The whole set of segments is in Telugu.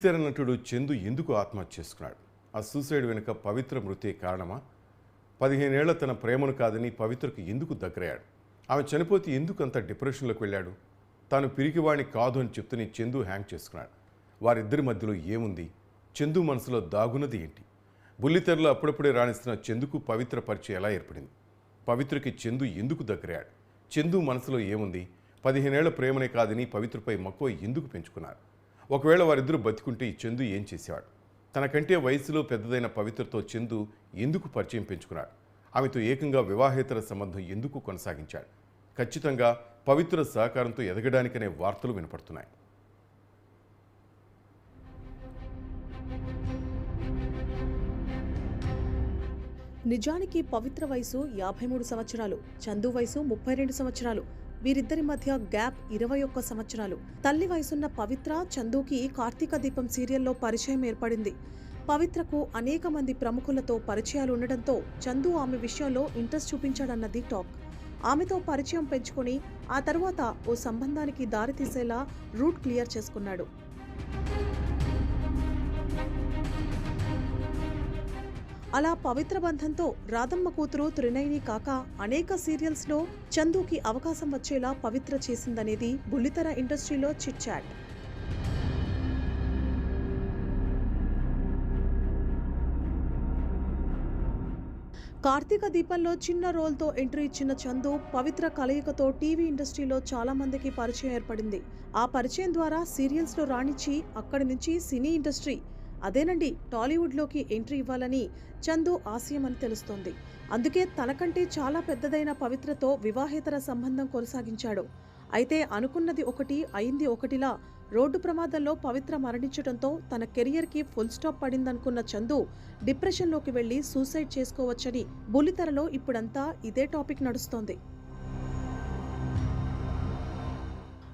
తెర నటుడు చందు ఎందుకు ఆత్మహత్య చేసుకున్నాడు? ఆ సూసైడ్ వెనుక పవిత్ర మృతే కారణమా? 15 ఏళ్ల తన ప్రేమను కాదని పవిత్రకు ఎందుకు దగ్గరయ్యాడు? ఆమె చనిపోతే ఎందుకు అంత డిప్రెషన్లోకి వెళ్ళాడు? తాను పిరికివాణ్ణి కాదు అని చెప్తుని చందు హ్యాంగ్ చేసుకున్నాడు. వారిద్దరి మధ్యలో ఏముంది? చందు మనసులో దాగున్నది ఏంటి? బుల్లితెరలో అప్పుడప్పుడే రాణిస్తున్న చందుకు పవిత్ర పరిచయం ఎలా ఏర్పడింది? పవిత్రకి చందు ఎందుకు దగ్గరయ్యాడు? చందు మనసులో ఏముంది? 15 ఏళ్ల ప్రేమనే కాదని పవిత్రపై మక్కువ ఎందుకు పెంచుకున్నారు? ఒకవేళ వారిద్దరూ బతికుంటే ఈ చందు ఏం చేసేవాడు? తనకంటే వయసులో పెద్దదైన పవిత్రతో చందు ఎందుకు పరిచయం పెంచుకున్నాడు? ఆమెతో ఏకంగా వివాహేతర సంబంధం ఎందుకు కొనసాగించాడు? ఖచ్చితంగా పవిత్ర సహకారంతో ఎదగడానికనే వార్తలు వినపడుతున్నాయి. నిజానికి పవిత్ర వయసు 53 సంవత్సరాలు, చందు వయసు 32 సంవత్సరాలు. వీరిద్దరి మధ్య గ్యాప్ 21 సంవత్సరాలు. తల్లి వయసున్న పవిత్ర చందుకి కార్తీక దీపం సీరియల్లో పరిచయం ఏర్పడింది. పవిత్రకు అనేక మంది ప్రముఖులతో పరిచయాలు ఉండడంతో చందు ఆమె విషయంలో ఇంట్రెస్ట్ చూపించాడన్నది టాక్. ఆమెతో పరిచయం పెంచుకొని ఆ తరువాత ఓ సంబంధానికి దారితీసేలా రూట్ క్లియర్ చేసుకున్నాడు. అలా పవిత్ర బంధంతో రాధమ్మ కూతురు త్రినయని కాక అనేక సీరియల్స్లో చందుకి అవకాశం వచ్చేలా పవిత్ర చేసిందనేది బుల్లితెర ఇండస్ట్రీలో చిట్ చాట్. కార్తీక దీపంలో చిన్న రోల్తో ఎంట్రీ ఇచ్చిన చందు పవిత్ర కలయికతో టీవీ ఇండస్ట్రీలో చాలా మందికి పరిచయం ఏర్పడింది. ఆ పరిచయం ద్వారా సీరియల్స్లో రాణించి అక్కడి నుంచి సినీ ఇండస్ట్రీ, అదేనండి టాలీవుడ్లోకి ఎంట్రీ ఇవ్వాలని చందు ఆశయం అని తెలుస్తోంది. అందుకే తనకంటే చాలా పెద్దదైన పవిత్రతో వివాహేతర సంబంధం కొనసాగించాడు. అయితే అనుకున్నది ఒకటి అయింది ఒకటిలా రోడ్డు ప్రమాదంలో పవిత్ర మరణించడంతో తన కెరియర్కి ఫుల్ స్టాప్ పడిందనుకున్న చందు డిప్రెషన్లోకి వెళ్లి సూసైడ్ చేసుకోవచ్చని బుల్లితెరలో ఇప్పుడంతా ఇదే టాపిక్ నడుస్తోంది.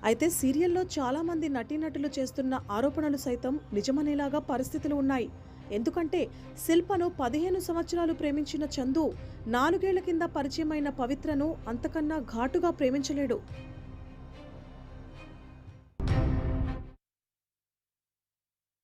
అయితే సీరియల్లో చాలా మంది నటీనటులు చేస్తున్న ఆరోపణలు సైతం నిజమనేలాగా పరిస్థితులు ఉన్నాయి. ఎందుకంటే శిల్పను 15 సంవత్సరాలు ప్రేమించిన చందు 4 ఏళ్ల కింద పరిచయమైన పవిత్రను అంతకన్నా ఘాటుగా ప్రేమించలేడు.